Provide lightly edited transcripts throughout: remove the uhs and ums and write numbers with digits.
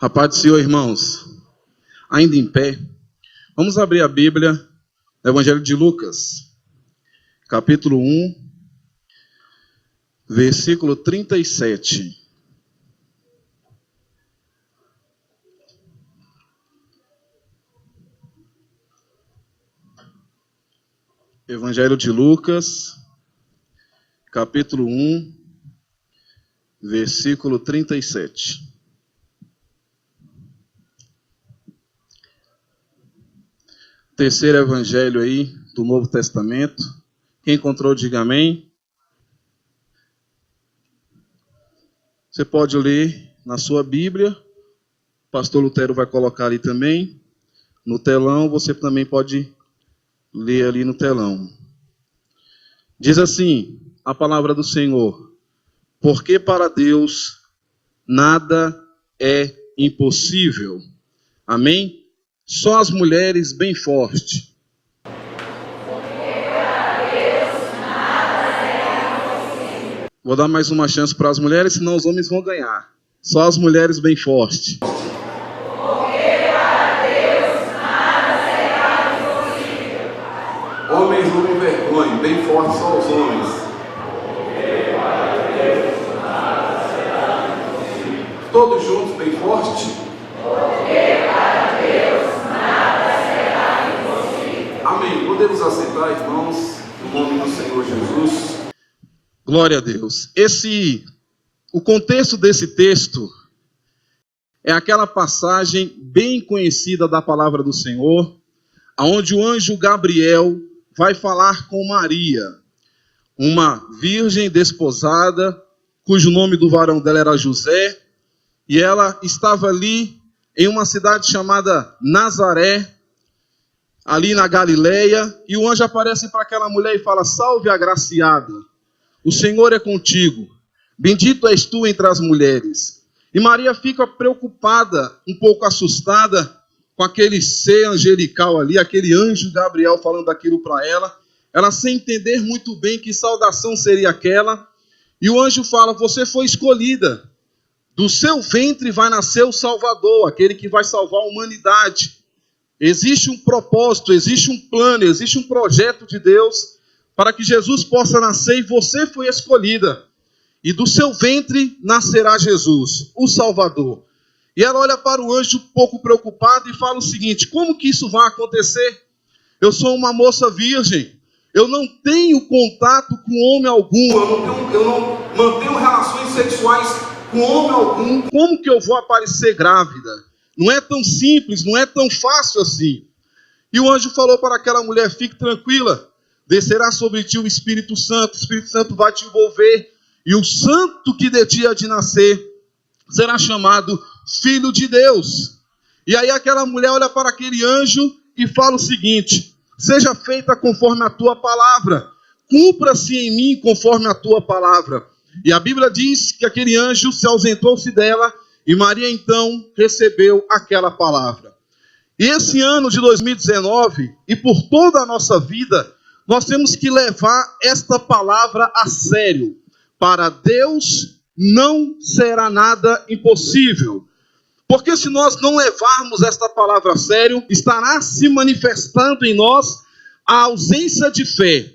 A paz do Senhor, irmãos. Ainda em pé, vamos abrir a Bíblia no Evangelho de Lucas, capítulo 1, versículo 37. Evangelho de Lucas, capítulo 1, versículo 37. Terceiro evangelho aí do Novo Testamento. Quem encontrou, diga amém. Você pode ler na sua Bíblia. O pastor Lutero vai colocar ali também. No telão, você também pode ler ali no telão. Diz assim a palavra do Senhor: porque para Deus nada é impossível. Amém? Só as mulheres bem forte. Vou dar mais uma chance para as mulheres, senão os homens vão ganhar. Só as mulheres bem forte. Homens não me vergonhem, bem forte só os homens. Todos juntos, bem forte. Amém. Podemos assentar, irmãos, no nome do Senhor Jesus. Glória a Deus. O contexto desse texto é aquela passagem bem conhecida da palavra do Senhor, onde o anjo Gabriel vai falar com Maria, uma virgem desposada, cujo nome do varão dela era José, e ela estava ali em uma cidade chamada Nazaré, ali na Galileia, e o anjo aparece para aquela mulher e fala: salve, agraciada, o Senhor é contigo, bendito és tu entre as mulheres. E Maria fica preocupada, um pouco assustada, com aquele ser angelical ali, aquele anjo Gabriel falando aquilo para ela sem entender muito bem que saudação seria aquela, e o anjo fala: você foi escolhida, do seu ventre vai nascer o Salvador, aquele que vai salvar a humanidade. Existe um propósito, existe um plano, existe um projeto de Deus para que Jesus possa nascer, e você foi escolhida. E do seu ventre nascerá Jesus, o Salvador. E ela olha para o anjo um pouco preocupada e fala o seguinte: como que isso vai acontecer? Eu sou uma moça virgem, eu não tenho contato com homem algum. Eu não mantenho relações sexuais com homem algum. Como que eu vou aparecer grávida? Não é tão simples, não é tão fácil assim. E o anjo falou para aquela mulher: fique tranquila, descerá sobre ti o Espírito Santo vai te envolver, e o santo que de ti há de nascer será chamado Filho de Deus. E aí aquela mulher olha para aquele anjo e fala o seguinte: seja feita conforme a tua palavra, cumpra-se em mim conforme a tua palavra. E a Bíblia diz que aquele anjo se ausentou-se dela, e Maria então recebeu aquela palavra. E esse ano de 2019, e por toda a nossa vida, nós temos que levar esta palavra a sério. Para Deus não será nada impossível. Porque se nós não levarmos esta palavra a sério, estará se manifestando em nós a ausência de fé.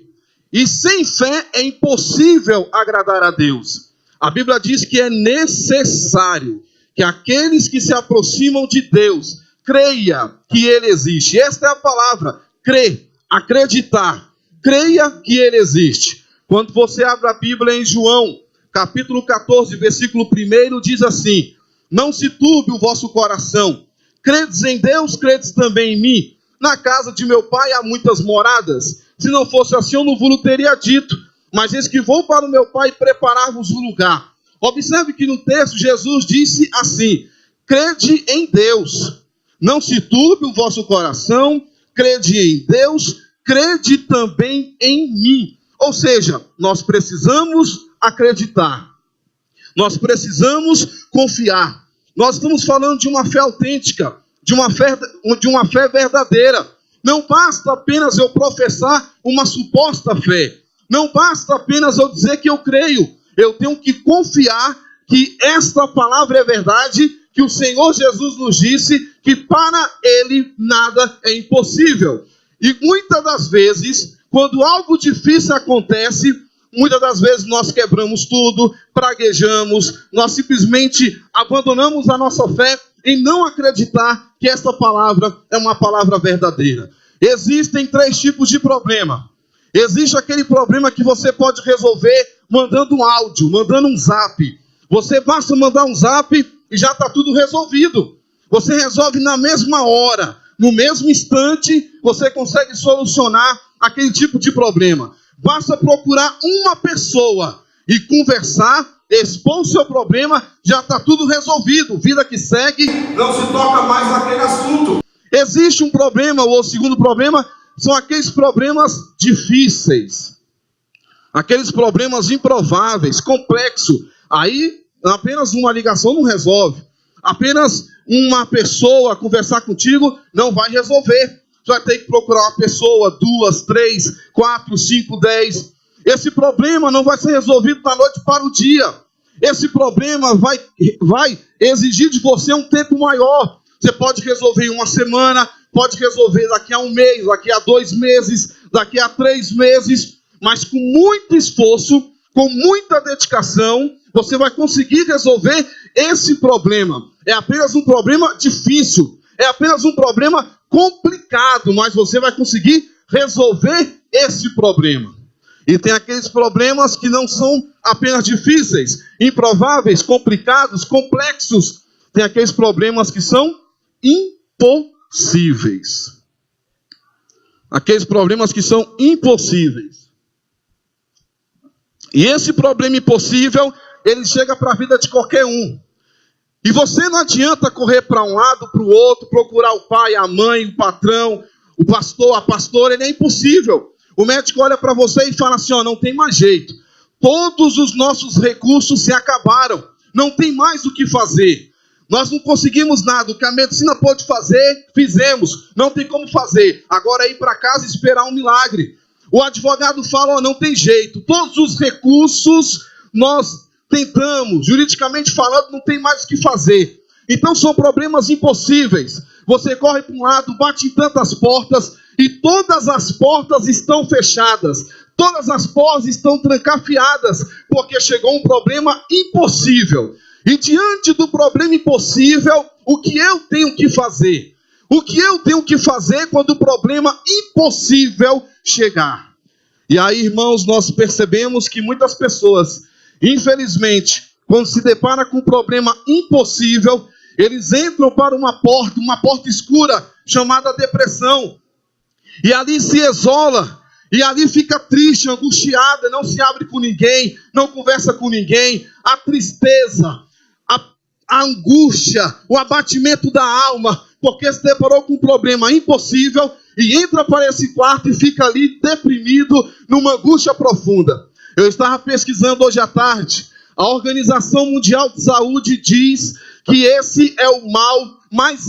E sem fé é impossível agradar a Deus. A Bíblia diz que é necessário que aqueles que se aproximam de Deus creia que Ele existe. Esta é a palavra: crer, acreditar. Creia que Ele existe. Quando você abre a Bíblia em João, capítulo 14, versículo 1, diz assim: não se turbe o vosso coração. Credes em Deus, credes também em mim. Na casa de meu pai há muitas moradas. Se não fosse assim, eu não vos teria dito. Mas eis que vou para o meu pai preparar-vos um lugar. Observe que no texto Jesus disse assim: crede em Deus. Não se turbe o vosso coração. Crede em Deus, crede também em mim. Ou seja, nós precisamos acreditar. Nós precisamos confiar. Nós estamos falando de uma fé autêntica, de uma fé verdadeira. Não basta apenas eu professar uma suposta fé. Não basta apenas eu dizer que eu creio. Eu tenho que confiar que esta palavra é verdade, que o Senhor Jesus nos disse que para Ele nada é impossível. E muitas das vezes, quando algo difícil acontece, muitas das vezes nós quebramos tudo, praguejamos, nós simplesmente abandonamos a nossa fé em não acreditar que esta palavra é uma palavra verdadeira. Existem 3 tipos de problema. Existe aquele problema que você pode resolver mandando um áudio, mandando um zap. Você basta mandar um zap e já está tudo resolvido. Você resolve na mesma hora, no mesmo instante, você consegue solucionar aquele tipo de problema. Basta procurar uma pessoa e conversar, expor o seu problema, já está tudo resolvido. Vida que segue, Não se toca mais naquele assunto. existe um problema, ou o segundo problema, são aqueles problemas difíceis. Aqueles problemas improváveis, complexos. Aí, apenas uma ligação não resolve. Apenas uma pessoa conversar contigo não vai resolver. Você vai ter que procurar uma pessoa, 2, 3, 4, 5, 10. Esse problema não vai ser resolvido da noite para o dia. Esse problema vai exigir de você um tempo maior. Você pode resolver em uma semana, pode resolver daqui a 1 mês, daqui a 2 meses, daqui a 3 meses. Mas com muito esforço, com muita dedicação, você vai conseguir resolver esse problema. É apenas um problema difícil, é apenas um problema complicado, mas você vai conseguir resolver esse problema. E tem aqueles problemas que não são apenas difíceis, improváveis, complicados, complexos. Tem aqueles problemas que são impossíveis. Aqueles problemas que são impossíveis. E esse problema impossível, ele chega para a vida de qualquer um. E você não adianta correr para um lado, para o outro, procurar o pai, a mãe, o patrão, o pastor, a pastora, ele é impossível. O médico olha para você e fala assim, não tem mais jeito. Todos os nossos recursos se acabaram. Não tem mais o que fazer. Nós não conseguimos nada. O que a medicina pode fazer, fizemos. Não tem como fazer. Agora é ir para casa e esperar um milagre. O advogado fala, não tem jeito. Todos os recursos nós tentamos. Juridicamente falando, não tem mais o que fazer. Então são problemas impossíveis. Você corre para um lado, bate em tantas portas e todas as portas estão fechadas. Todas as portas estão trancafiadas porque chegou um problema impossível. E diante do problema impossível, o que eu tenho que fazer? O que eu tenho que fazer quando o problema impossível chegar? E aí, irmãos, nós percebemos que muitas pessoas, infelizmente, quando se depara com um problema impossível, eles entram para uma porta escura, chamada depressão. E ali se isola, e ali fica triste, angustiada, não se abre com ninguém, não conversa com ninguém. A tristeza, a angústia, o abatimento da alma, porque se deparou com um problema impossível e entra para esse quarto e fica ali deprimido, numa angústia profunda. Eu estava pesquisando hoje à tarde, a Organização Mundial de Saúde diz que esse é o mal mais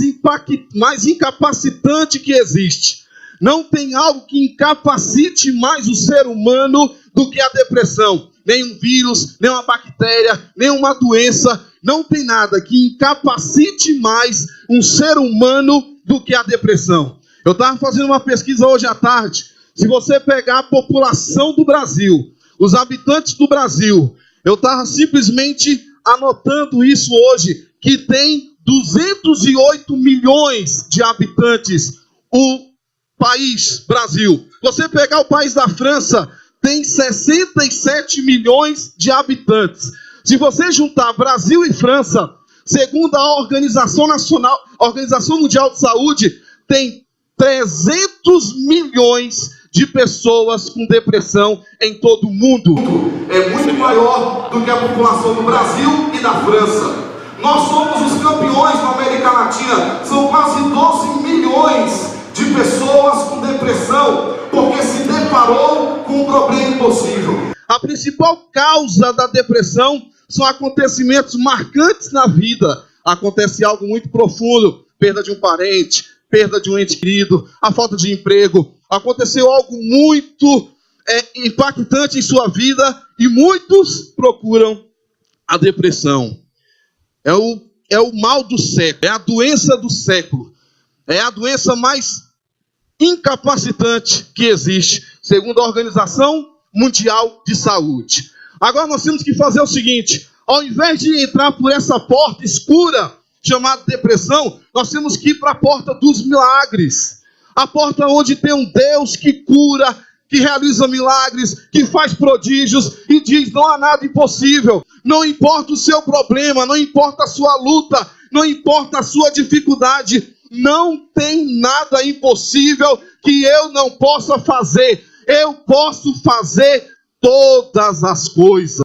incapacitante que existe. Não tem algo que incapacite mais o ser humano do que a depressão. Nem um vírus, nem uma bactéria, nem uma doença. Não tem nada que incapacite mais um ser humano do que a depressão. Eu estava fazendo uma pesquisa hoje à tarde. Se você pegar a população do Brasil, os habitantes do Brasil, eu estava simplesmente anotando isso hoje, que tem 208 milhões de habitantes o país, Brasil. Você pegar o país da França, tem 67 milhões de habitantes. Se você juntar Brasil e França, segundo a Organização Mundial de Saúde, tem 300 milhões de pessoas com depressão em todo o mundo. É muito maior do que a população do Brasil e da França. Nós somos os campeões na América Latina. São quase 12 milhões de pessoas com depressão, porque se deparou com um problema impossível. A principal causa da depressão são acontecimentos marcantes na vida. Acontece algo muito profundo, perda de um parente, perda de um ente querido, a falta de emprego. Aconteceu algo muito impactante em sua vida e muitos procuram a depressão. É o é o mal do século, é a doença do século, é a doença mais incapacitante que existe, segundo a Organização Mundial de Saúde. Agora nós temos que fazer o seguinte: ao invés de entrar por essa porta escura, chamada depressão, nós temos que ir para a porta dos milagres. A porta onde tem um Deus que cura, que realiza milagres, que faz prodígios e diz: não há nada impossível. Não importa o seu problema, não importa a sua luta, não importa a sua dificuldade, não tem nada impossível que eu não possa fazer. Eu posso fazer todas as coisas.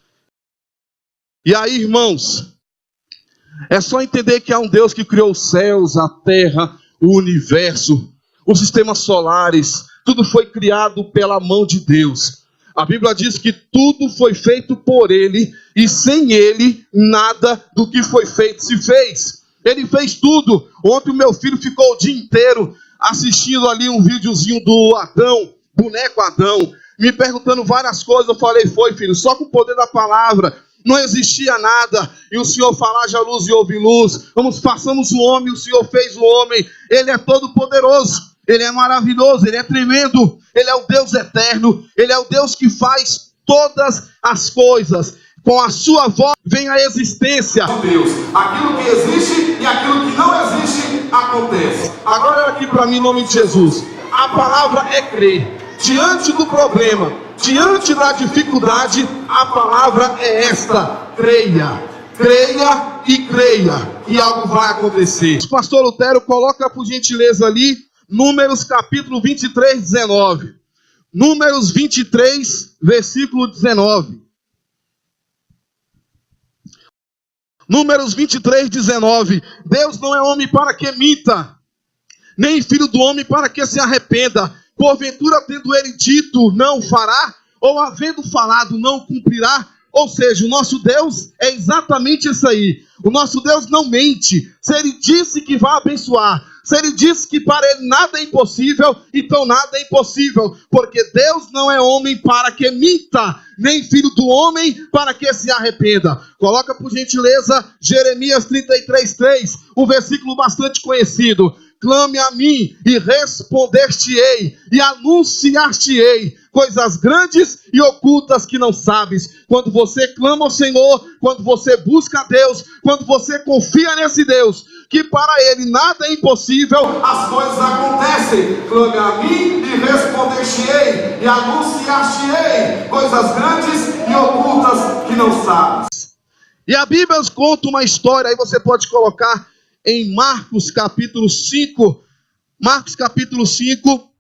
E aí, irmãos, é só entender que há um Deus que criou os céus, a terra, o universo, os sistemas solares. Tudo foi criado pela mão de Deus. A Bíblia diz que tudo foi feito por Ele, e sem Ele, nada do que foi feito se fez. Ele fez tudo. Ontem o meu filho ficou o dia inteiro assistindo ali um videozinho do Adão, boneco Adão, me perguntando várias coisas. Eu falei: foi, filho, só com o poder da palavra. Não existia nada, e o Senhor falou: haja luz e houve luz. Façamos o homem, o Senhor fez o homem. Ele é todo poderoso. Ele é maravilhoso, Ele é tremendo, Ele é o Deus eterno, Ele é o Deus que faz todas as coisas. Com a sua voz vem a existência. Deus, aquilo que existe e aquilo que não existe acontece. Agora aqui para mim, em nome de Jesus, a palavra é crer. Diante do problema, diante da dificuldade, a palavra é esta: creia. Creia e creia, e algo vai acontecer. Pastor Lutero, coloca por gentileza ali Números capítulo 23, 19. Números 23, versículo 19. Números 23, 19. Deus não é homem para que minta, nem filho do homem para que se arrependa. Porventura, tendo ele dito, não fará, ou havendo falado, não cumprirá. Ou seja, o nosso Deus é exatamente isso aí. O nosso Deus não mente. Se Ele disse que vai abençoar, se Ele disse que para Ele nada é impossível, então nada é impossível. Porque Deus não é homem para que minta, nem filho do homem para que se arrependa. Coloca por gentileza Jeremias 33:3, um versículo bastante conhecido. Clame a mim e responder-te-ei e anunciar-te-ei coisas grandes e ocultas que não sabes. Quando você clama ao Senhor, quando você busca a Deus, quando você confia nesse Deus, que para Ele nada é impossível, as coisas acontecem. Clame a mim e responder-te-ei e anunciar-te-ei coisas grandes e ocultas que não sabes. E a Bíblia nos conta uma história, aí você pode colocar em Marcos capítulo 5, Marcos capítulo 5,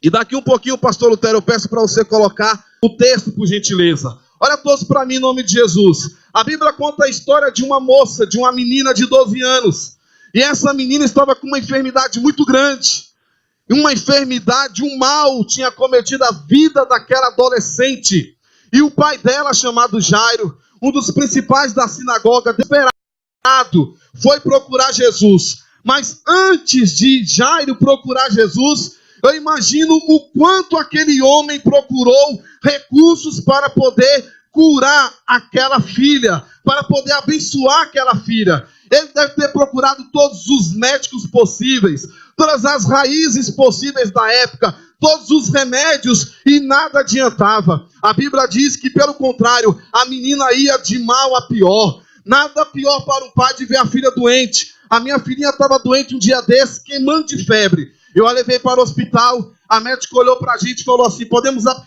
e daqui um pouquinho, pastor Lutero, eu peço para você colocar o texto, por gentileza. Olha todos para mim, em nome de Jesus. A Bíblia conta a história de uma moça, de uma menina de 12 anos, e essa menina estava com uma enfermidade muito grande, uma enfermidade, um mal tinha cometido a vida daquela adolescente, e o pai dela, chamado Jairo, um dos principais da sinagoga, desesperado, foi procurar Jesus. Mas antes de Jairo procurar Jesus, eu imagino o quanto aquele homem procurou recursos para poder curar aquela filha, para poder abençoar aquela filha. Ele deve ter procurado todos os médicos possíveis, todas as raízes possíveis da época, todos os remédios, e nada adiantava. A Bíblia diz que, pelo contrário, a menina ia de mal a pior. Nada pior para um pai de ver a filha doente. A minha filhinha estava doente um dia desse, queimando de febre. Eu a levei para o hospital, a médica olhou para a gente e falou assim: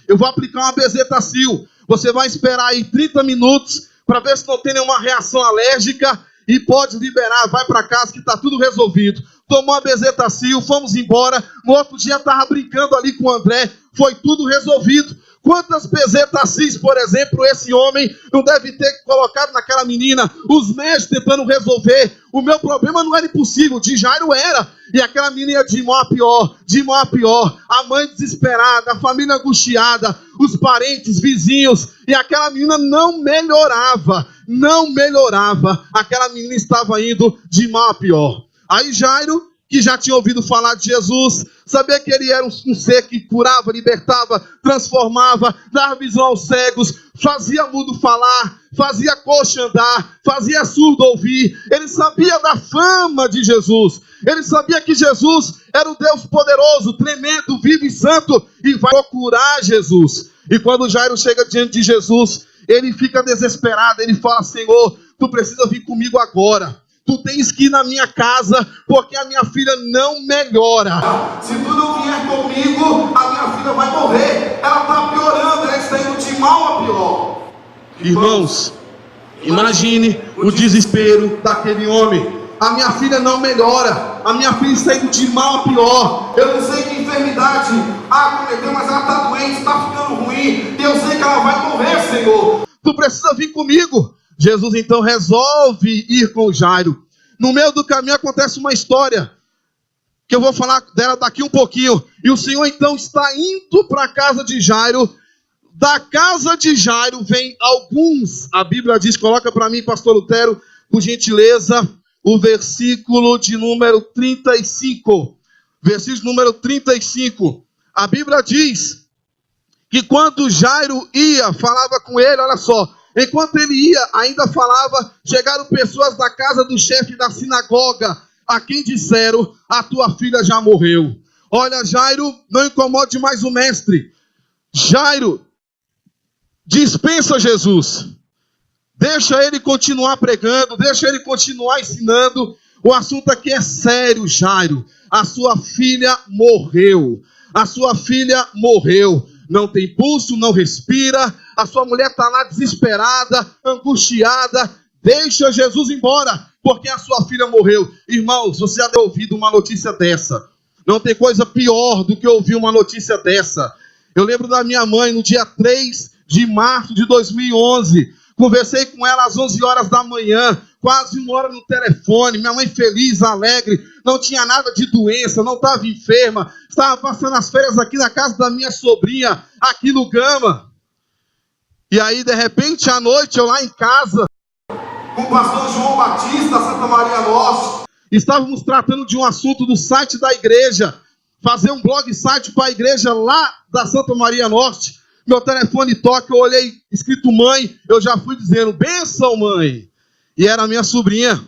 eu vou aplicar uma bezetacil. Você vai esperar aí 30 minutos para ver se não tem nenhuma reação alérgica e pode liberar, vai para casa que está tudo resolvido. Tomou a bezetacil, fomos embora. No outro dia estava brincando ali com o André, foi tudo resolvido. Quantas bezetacils, por exemplo, esse homem não deve ter colocado naquela menina, os médicos tentando resolver. O meu problema não era impossível, de Jairo era. E aquela menina ia de mal a pior, de mal a pior. A mãe desesperada, a família angustiada, os parentes, vizinhos. E aquela menina não melhorava, não melhorava. Aquela menina estava indo de mal a pior. Aí Jairo, que já tinha ouvido falar de Jesus, sabia que ele era um ser que curava, libertava, transformava, dava visão aos cegos, fazia mudo falar, fazia coxo andar, fazia surdo ouvir. Ele sabia da fama de Jesus. Ele sabia que Jesus era o Deus poderoso, tremendo, vivo e santo, e vai procurar Jesus. E quando Jairo chega diante de Jesus, ele fica desesperado. Ele fala: Senhor, tu precisa vir comigo agora. Tu tens que ir na minha casa, porque a minha filha não melhora. Se tu não vier comigo, a minha filha vai morrer. Ela está piorando, ela está indo de mal a pior. Irmãos, imagine o desespero daquele homem. A minha filha não melhora. A minha filha está indo de mal a pior. Eu não sei que enfermidade cometeu, mas ela está doente, está ficando ruim. E eu sei que ela vai morrer, Senhor. Tu precisa vir comigo. Jesus então resolve ir com Jairo. No meio do caminho acontece uma história, que eu vou falar dela daqui um pouquinho. E o Senhor então está indo para a casa de Jairo. Da casa de Jairo vem alguns. A Bíblia diz, coloca para mim, pastor Lutero, por gentileza, o versículo de número 35. Versículo número 35. A Bíblia diz que quando Jairo ia, falava com ele, olha só, enquanto ele ia, ainda falava, chegaram pessoas da casa do chefe da sinagoga, a quem disseram: a tua filha já morreu. Olha, Jairo, não incomode mais o mestre. Jairo, dispensa Jesus. Deixa ele continuar pregando, deixa ele continuar ensinando. O assunto aqui é sério, Jairo. A sua filha morreu. A sua filha morreu. Não tem pulso, não respira. A sua mulher está lá desesperada, angustiada. Deixa Jesus embora, porque a sua filha morreu. Irmãos, você já deve ouvido uma notícia dessa. Não tem coisa pior do que ouvir uma notícia dessa. Eu lembro da minha mãe no dia 3 de março de 2011. Conversei com ela às 11 horas da manhã, quase 1 hora no telefone. Minha mãe feliz, alegre, não tinha nada de doença, não estava enferma. Estava passando as férias aqui na casa da minha sobrinha, aqui no Gama. E aí, de repente, à noite, eu lá em casa, com o pastor João Batista, Santa Maria Norte, estávamos tratando de um assunto do site da igreja, fazer um blog site para a igreja lá da Santa Maria Norte. Meu telefone toca, eu olhei escrito mãe, eu já fui dizendo: benção, mãe. E era a minha sobrinha.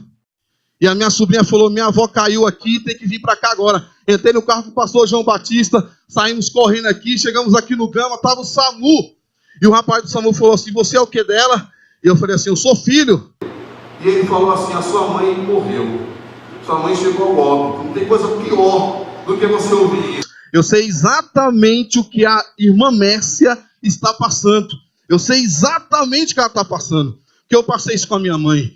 E a minha sobrinha falou: minha avó caiu aqui, tem que vir para cá agora. Entrei no carro com o pastor João Batista, saímos correndo aqui, chegamos aqui no Gama, estava o SAMU. E o rapaz do SAMU falou assim: você é o que dela? E eu falei assim: eu sou filho. E ele falou assim: a sua mãe morreu. Sua mãe chegou ao óbito. Não tem coisa pior do que você ouvir isso. Eu sei exatamente o que a irmã Mércia está passando. Eu sei exatamente o que ela está passando. Porque eu passei isso com a minha mãe.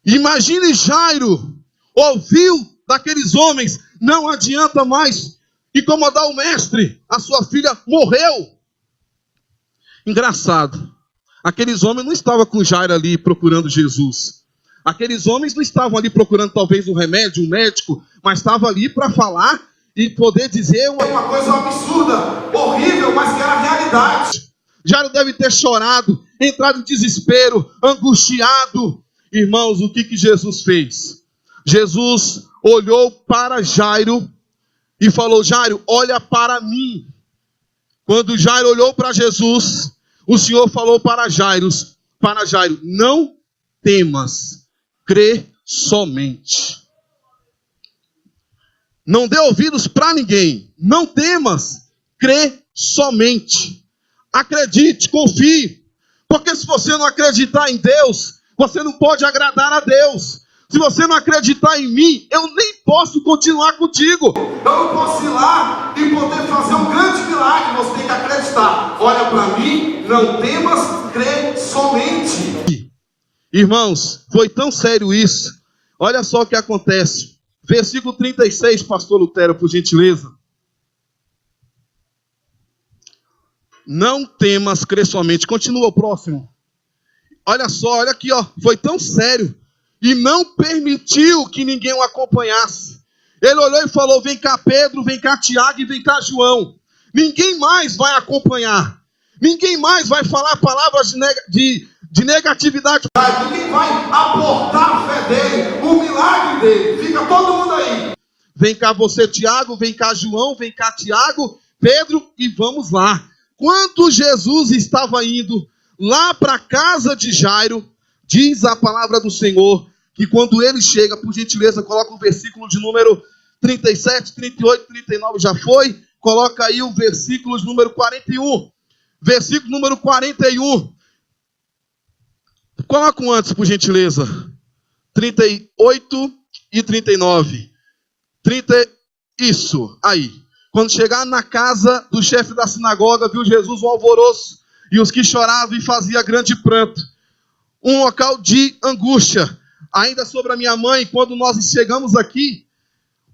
Imagine Jairo, ouviu daqueles homens: não adianta mais incomodar o mestre, a sua filha morreu. Engraçado, aqueles homens não estavam com Jairo ali procurando Jesus. Aqueles homens não estavam ali procurando talvez um remédio, um médico, mas estavam ali para falar e poder dizer uma coisa absurda, horrível, mas que era a realidade. Jairo deve ter chorado, entrado em desespero, angustiado. Irmãos, o que Jesus fez? Jesus olhou para Jairo e falou: Jairo, olha para mim. Quando Jairo olhou para Jesus, o Senhor falou para Jairo: não temas, crê somente. Não dê ouvidos para ninguém. Não temas, crê somente. Acredite, confie. Porque se você não acreditar em Deus, você não pode agradar a Deus. Se você não acreditar em mim, eu nem posso continuar contigo. Eu não posso ir lá e poder fazer um grande milagre. Você tem que acreditar. Olha para mim, não temas, crê somente. Irmãos, foi tão sério isso. Olha só o que acontece. Versículo 36, pastor Lutero, por gentileza. Não temas, crê somente. Continua o próximo. Olha só, olha aqui, ó. Foi tão sério. E não permitiu que ninguém o acompanhasse. Ele olhou e falou: vem cá Pedro, vem cá Tiago e vem cá João. Ninguém mais vai acompanhar. Ninguém mais vai falar palavras de negatividade. Ninguém vai aportar a fé dele, o milagre dele. Fica todo mundo aí. Vem cá você, Tiago, vem cá João, vem cá Tiago, Pedro, e vamos lá. Quando Jesus estava indo lá para a casa de Jairo, Diz a palavra do Senhor que quando ele chega, por gentileza, coloca o versículo de número 37, 38, 39, já foi? Coloca aí o versículo de número 41. Versículo número 41. Coloca um antes, por gentileza. 38 e 39. Isso, aí. Quando chegar na casa do chefe da sinagoga, viu Jesus um alvoroço, e os que choravam e faziam grande pranto. Um local de angústia. Ainda sobre a minha mãe, quando nós chegamos aqui,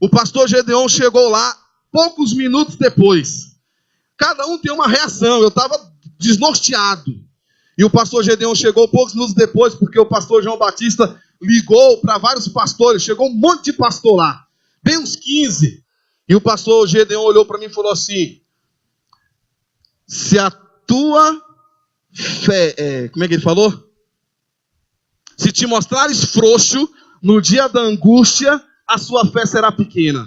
o pastor Gedeon chegou lá poucos minutos depois. Cada um tem uma reação. Eu estava desnorteado. E o pastor Gedeon chegou poucos minutos depois, porque o pastor João Batista ligou para vários pastores. Chegou um monte de pastor lá. Bem uns 15. E o pastor Gedeon olhou para mim e falou assim: se a tua fé... como é que ele falou? Se te mostrares frouxo no dia da angústia, a sua fé será pequena.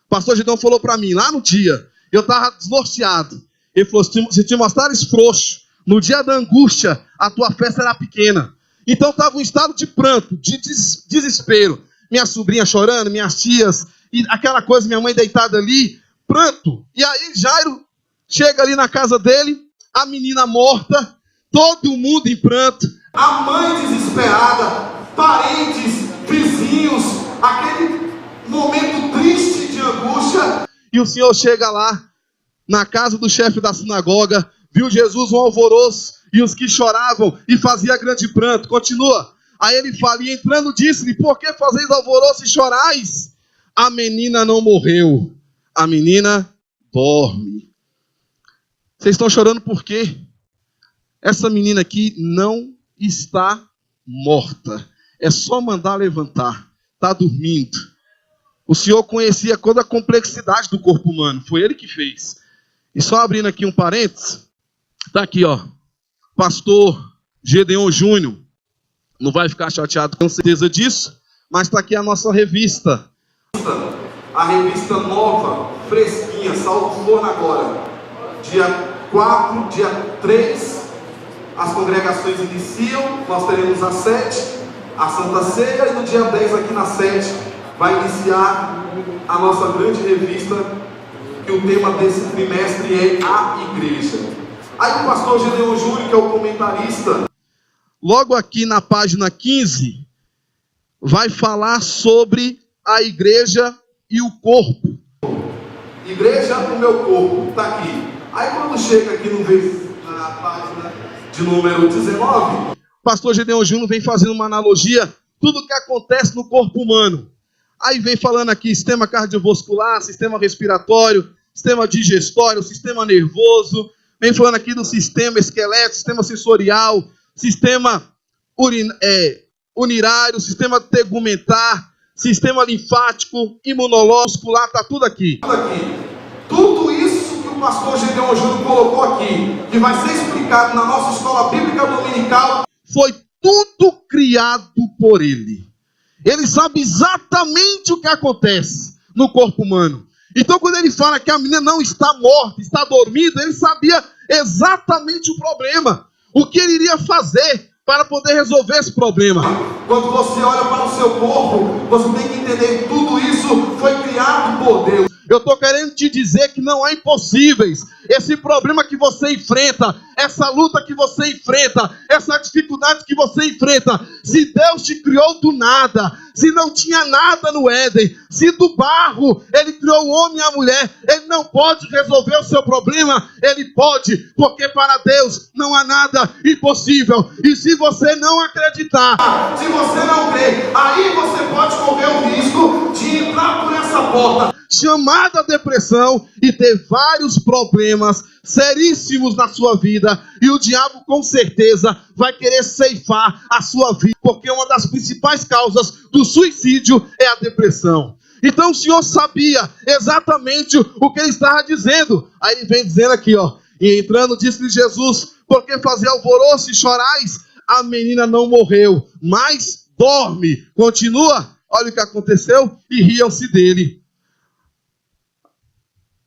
O pastor Gedeon falou para mim, lá no dia, eu estava desnorteado. Ele falou, se te mostrares frouxo no dia da angústia, a tua fé será pequena. Então estava um estado de pranto, de desespero. Minha sobrinha chorando, minhas tias, e aquela coisa, minha mãe deitada ali, pranto. E aí Jairo chega ali na casa dele, a menina morta, todo mundo em pranto. A mãe desesperada, parentes, vizinhos, aquele momento triste de angústia. E o Senhor chega lá, na casa do chefe da sinagoga, viu Jesus um alvoroço, e os que choravam, e fazia grande pranto. Continua. Aí ele fala, e entrando disse-lhe, por que fazeis alvoroço e chorais? A menina não morreu, a menina dorme. Vocês estão chorando por quê? Essa menina aqui não está morta. É só mandar levantar. Está dormindo. O Senhor conhecia toda a complexidade do corpo humano. Foi Ele que fez. E só abrindo aqui um parênteses. Está aqui, ó. Pastor Gedeon Júnior. Não vai ficar chateado com certeza disso. Mas está aqui a nossa revista. A revista nova, fresquinha, saiu do forno agora. Dia 4, dia 3, as congregações iniciam. Nós teremos a 7, a Santa Ceia. E no dia 10, aqui na 7, vai iniciar a nossa grande revista. Que o tema desse trimestre é a igreja. Aí o pastor Gedeon Júnior, que é o comentarista, logo aqui na página 15, vai falar sobre a igreja e o corpo. Igreja, o meu corpo, está aqui. Aí quando chega aqui na página de número 19, o pastor Gedeon Júnior vem fazendo uma analogia, tudo que acontece no corpo humano. Aí vem falando aqui sistema cardiovascular, sistema respiratório, sistema digestório, sistema nervoso, vem falando aqui do sistema esquelético, sistema sensorial, sistema urinário, sistema tegumentar, sistema linfático, imunológico, está tudo aqui. Tudo isso que o pastor Gedeon Júnior colocou aqui, que vai ser explicado na nossa escola bíblica dominical, foi tudo criado por ele. Ele sabe exatamente o que acontece no corpo humano. Então, quando ele fala que a menina não está morta, está dormindo, ele sabia exatamente o problema. O que ele iria fazer para poder resolver esse problema. Quando você olha para o seu corpo, você tem que entender que tudo isso foi criado por Deus. Eu estou querendo te dizer que não há impossíveis. Esse problema que você enfrenta, essa luta que você enfrenta, essa dificuldade que você enfrenta, se Deus te criou do nada, se não tinha nada no Éden, se do barro Ele criou o homem e a mulher, Ele não pode resolver o seu problema. Ele pode, porque para Deus não há nada impossível. E se você não acreditar, se você não crer, aí você pode correr o risco de entrar por essa porta chamada depressão, e ter vários problemas seríssimos na sua vida, e o diabo com certeza vai querer ceifar a sua vida, porque uma das principais causas do suicídio é a depressão. Então o Senhor sabia exatamente o que ele estava dizendo. Aí ele vem dizendo aqui, ó, e entrando disse-lhe Jesus, por que fazer alvoroço e chorais? A menina não morreu, mas dorme. Continua, olha o que aconteceu, e riam-se dele.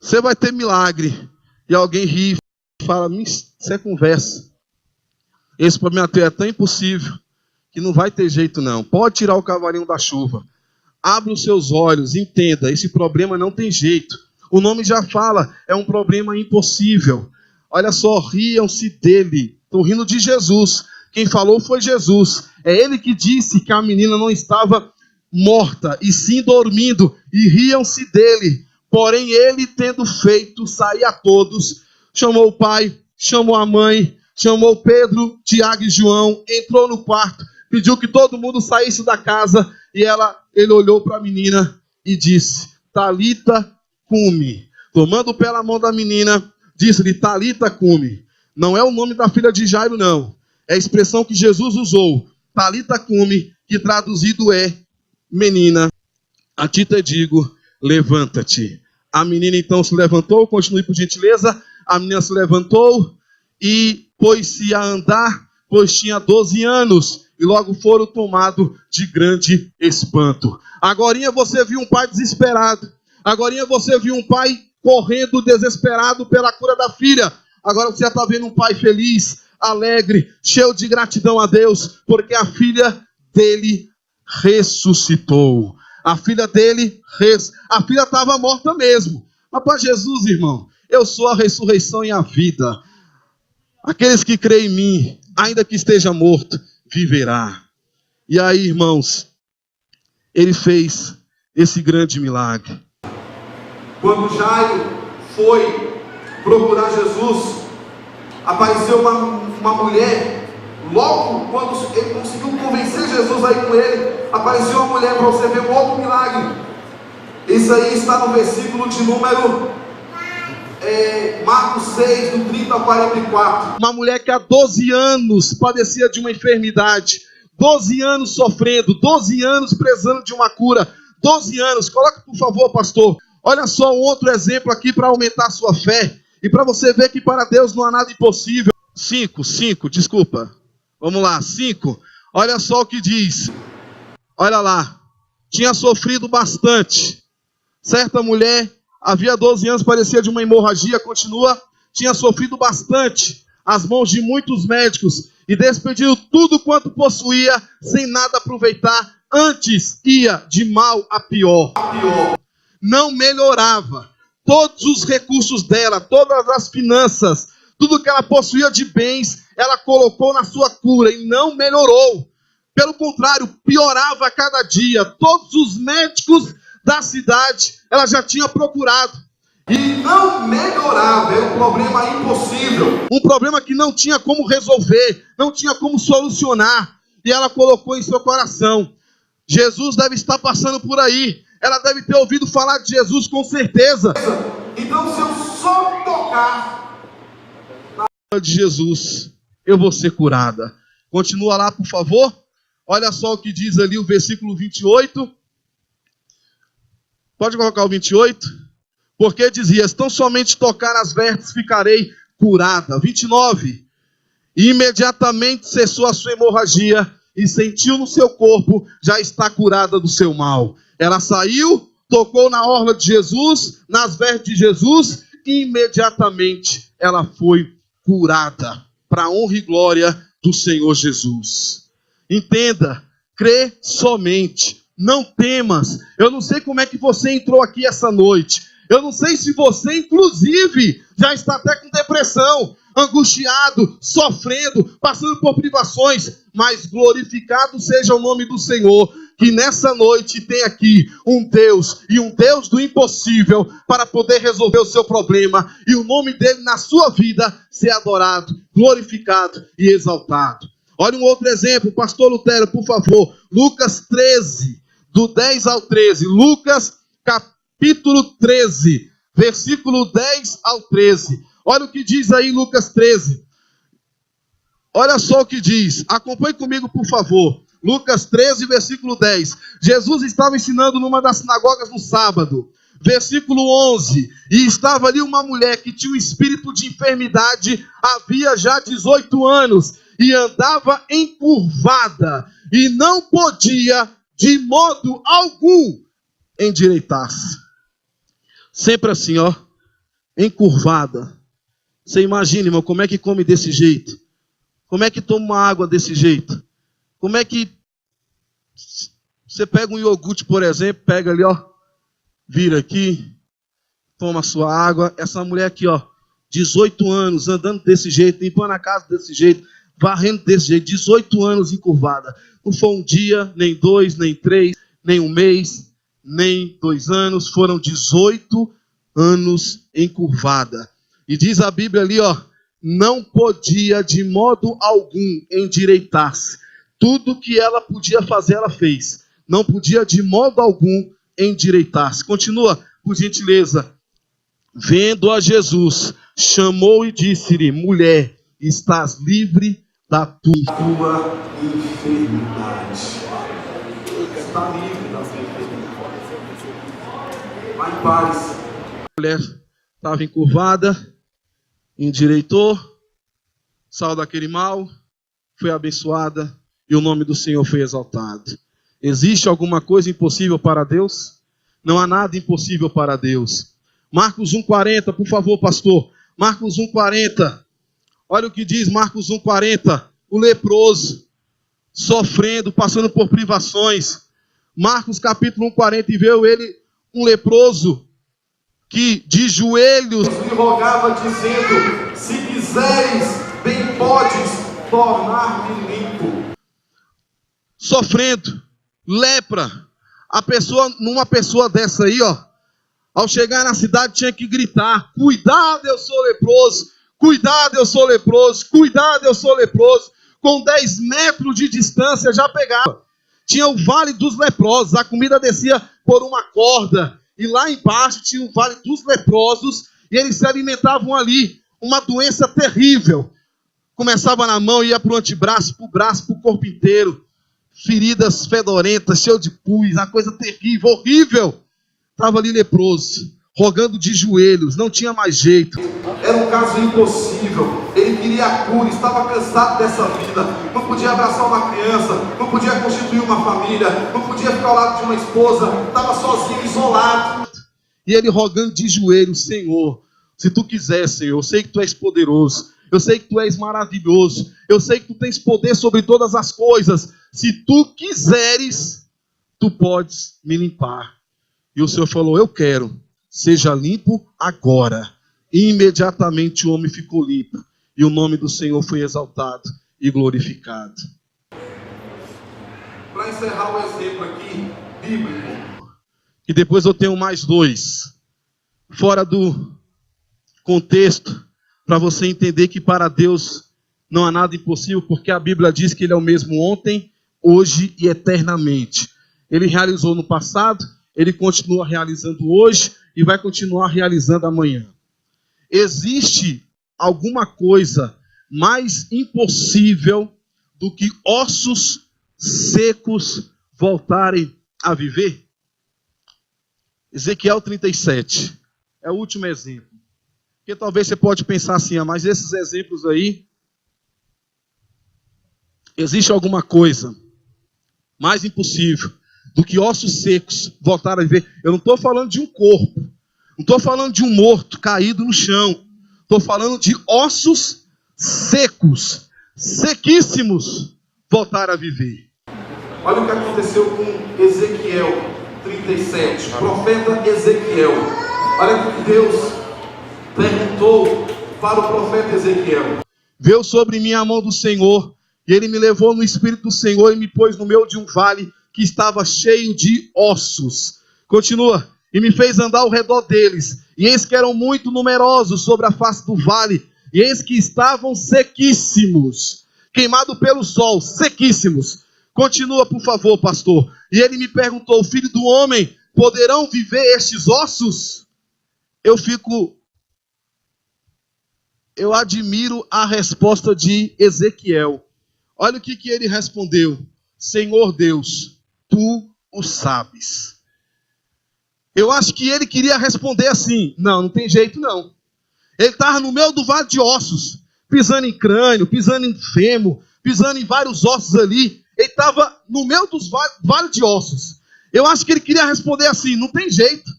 Você vai ter milagre. E alguém ri e fala, isso é conversa. Esse problema teu é tão impossível que não vai ter jeito não. Pode tirar o cavalinho da chuva. Abra os seus olhos, entenda, esse problema não tem jeito. O nome já fala, é um problema impossível. Olha só, riam-se dele. Estão rindo de Jesus. Quem falou foi Jesus. É ele que disse que a menina não estava morta, e sim dormindo. E riam-se dele. Porém, ele, tendo feito sair a todos, chamou o pai, chamou a mãe, chamou Pedro, Tiago e João, entrou no quarto, pediu que todo mundo saísse da casa, e ele olhou para a menina e disse, Talita cumi. Tomando pela mão da menina, disse-lhe, Talita cumi. Não é o nome da filha de Jairo, não. É a expressão que Jesus usou, Talita cumi, que traduzido é, menina, a ti te digo, levanta-te. A menina então se levantou, continue por gentileza. A menina se levantou e pôs-se a andar, pois tinha 12 anos. E logo foram tomados de grande espanto. Agorinha você viu um pai desesperado. Agorinha você viu um pai correndo desesperado pela cura da filha. Agora você já está vendo um pai feliz, alegre, cheio de gratidão a Deus, porque a filha dele ressuscitou. A filha dele, a filha estava morta mesmo. Mas para Jesus, irmão, eu sou a ressurreição e a vida. Aqueles que creem em mim, ainda que esteja morto, viverá. E aí, irmãos, ele fez esse grande milagre. Quando Jairo foi procurar Jesus, apareceu uma mulher. Logo quando ele conseguiu convencer Jesus a ir com ele, apareceu uma mulher, para você ver um outro milagre. Isso aí está no versículo de número Marcos 6, do 30 ao 44. Uma mulher que há 12 anos padecia de uma enfermidade, 12 anos sofrendo, 12 anos precisando de uma cura, 12 anos. Coloca por favor, pastor. Olha só um outro exemplo aqui para aumentar a sua fé e para você ver que para Deus não há nada impossível. 5, desculpa. Vamos lá, 5. Olha só o que diz. Olha lá. Tinha sofrido bastante. Certa mulher, havia 12 anos, parecia de uma hemorragia, continua. Tinha sofrido bastante, às mãos de muitos médicos, e despediu tudo quanto possuía, sem nada aproveitar. Antes ia de mal a pior. Não melhorava. Todos os recursos dela, todas as finanças, tudo que ela possuía de bens, ela colocou na sua cura e não melhorou. Pelo contrário, piorava a cada dia. Todos os médicos da cidade ela já tinha procurado. E não melhorava, era um problema impossível. Um problema que não tinha como resolver, não tinha como solucionar. E ela colocou em seu coração. Jesus deve estar passando por aí. Ela deve ter ouvido falar de Jesus com certeza. Então se eu só tocar de Jesus, eu vou ser curada. Continua lá, por favor. Olha só o que diz ali o versículo 28. Pode colocar o 28. Porque dizias, tão somente tocar as vestes ficarei curada. 29. E imediatamente cessou a sua hemorragia e sentiu no seu corpo, já está curada do seu mal. Ela saiu, tocou na orla de Jesus, nas vestes de Jesus, e imediatamente ela foi curada, para a honra e glória do Senhor Jesus. Entenda, crê somente, não temas. Eu não sei como é que você entrou aqui essa noite. Eu não sei se você, inclusive, já está até com depressão, angustiado, sofrendo, passando por privações, mas glorificado seja o nome do Senhor, que nessa noite tem aqui um Deus, e um Deus do impossível, para poder resolver o seu problema, e o nome dele na sua vida ser adorado, glorificado e exaltado. Olha um outro exemplo, pastor Lutero, por favor, Lucas 13, do 10 ao 13, Lucas capítulo 13, versículo 10 ao 13. Olha o que diz aí Lucas 13. Olha só o que diz. Acompanhe comigo, por favor. Lucas 13, versículo 10. Jesus estava ensinando numa das sinagogas no sábado. Versículo 11. E estava ali uma mulher que tinha um espírito de enfermidade, havia já 18 anos, e andava encurvada, e não podia, de modo algum, endireitar-se. Sempre assim, ó, encurvada. Você imagina, irmão, como é que come desse jeito? Como é que toma uma água desse jeito? Como é que você pega um iogurte, por exemplo, pega ali, ó, vira aqui, toma sua água. Essa mulher aqui, ó, 18 anos, andando desse jeito, limpando a casa desse jeito, varrendo desse jeito, 18 anos encurvada. Não foi um dia, nem 2, nem 3, nem um mês, nem 2 anos, foram 18 anos encurvada. E diz a Bíblia ali, ó, não podia de modo algum endireitar-se. Tudo que ela podia fazer, ela fez. Não podia de modo algum endireitar-se. Continua, por gentileza. Vendo a Jesus, chamou e disse-lhe: mulher, estás livre da tua enfermidade. Está livre da sua enfermidade. Vai em paz. A mulher estava encurvada, endireitou, saiu daquele mal, foi abençoada e o nome do Senhor foi exaltado. Existe alguma coisa impossível para Deus? Não há nada impossível para Deus. Marcos 1,40, por favor, pastor. Marcos 1,40. Olha o que diz Marcos 1,40. O leproso, sofrendo, passando por privações. Marcos capítulo 1,40. E veio ele, um leproso, que de joelhos lhe rogava, dizendo: se quiseres, bem podes tornar-me limpo. Sofrendo, lepra. Numa pessoa dessa aí, ó, ao chegar na cidade tinha que gritar: cuidado, eu sou leproso, cuidado, eu sou leproso, cuidado, eu sou leproso. Com 10 metros de distância já pegava. Tinha o vale dos leprosos, a comida descia por uma corda. E lá embaixo tinha o vale dos leprosos, e eles se alimentavam ali. Uma doença terrível. Começava na mão, ia para o antebraço, para o braço, para o corpo inteiro. Feridas fedorentas, cheio de pus, uma coisa terrível, horrível. Estava ali leproso, rogando de joelhos, não tinha mais jeito. Era um caso impossível. Ele queria a cura, estava cansado dessa vida. Não podia abraçar uma criança, não podia constituir uma família, não podia ficar ao lado de uma esposa, estava sozinho, isolado. E ele rogando de joelhos: Senhor, se tu quiser, Senhor, eu sei que tu és poderoso, eu sei que tu és maravilhoso, eu sei que tu tens poder sobre todas as coisas. Se tu quiseres, tu podes me limpar. E o Senhor falou: eu quero, seja limpo agora. E imediatamente o homem ficou limpo. E o nome do Senhor foi exaltado e glorificado. Para encerrar o exemplo aqui, bíblico. E depois eu tenho mais 2. Fora do contexto, para você entender que para Deus não há nada impossível, porque a Bíblia diz que Ele é o mesmo ontem, hoje e eternamente. Ele realizou no passado, Ele continua realizando hoje e vai continuar realizando amanhã. Existe alguma coisa mais impossível do que ossos secos voltarem a viver? Ezequiel 37 é o último exemplo. Porque talvez você pode pensar assim: mas esses exemplos aí, existe alguma coisa mais impossível do que ossos secos voltarem a viver? Eu não estou falando de um corpo. Não estou falando de um morto caído no chão. Estou falando de ossos secos, sequíssimos, voltar a viver. Olha o que aconteceu com Ezequiel 37, profeta Ezequiel. Olha o que Deus perguntou para o profeta Ezequiel. Veio sobre mim a mão do Senhor, e Ele me levou no Espírito do Senhor e me pôs no meio de um vale que estava cheio de ossos. Continua. E me fez andar ao redor deles, e eis que eram muito numerosos sobre a face do vale, e eis que estavam sequíssimos, queimados pelo sol, sequíssimos. Continua, por favor, pastor. E ele me perguntou: filho do homem, poderão viver estes ossos? Eu admiro a resposta de Ezequiel. Olha o que ele respondeu: Senhor Deus, tu o sabes. Eu acho que ele queria responder assim: não tem jeito não. Ele estava no meio do vale de ossos, pisando em crânio, pisando em fêmur, pisando em vários ossos ali. Ele estava no meio dos vale de ossos. Eu acho que ele queria responder assim: não tem jeito.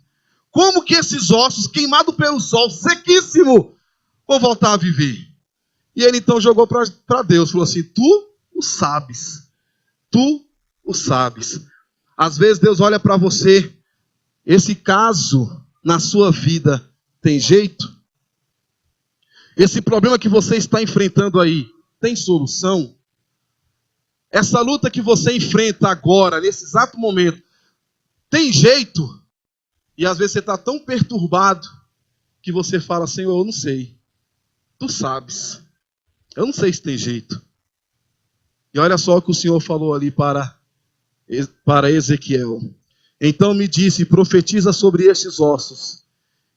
Como que esses ossos, queimados pelo sol, sequíssimo, vão voltar a viver? E ele então jogou para Deus, falou assim: tu o sabes. Tu o sabes. Às vezes Deus olha para você, esse caso na sua vida tem jeito? Esse problema que você está enfrentando aí, tem solução? Essa luta que você enfrenta agora, nesse exato momento, tem jeito? E às vezes você está tão perturbado que você fala, Senhor, eu não sei. Tu sabes. Eu não sei se tem jeito. E olha só o que o Senhor falou ali para Ezequiel. Então me disse, profetiza sobre estes ossos.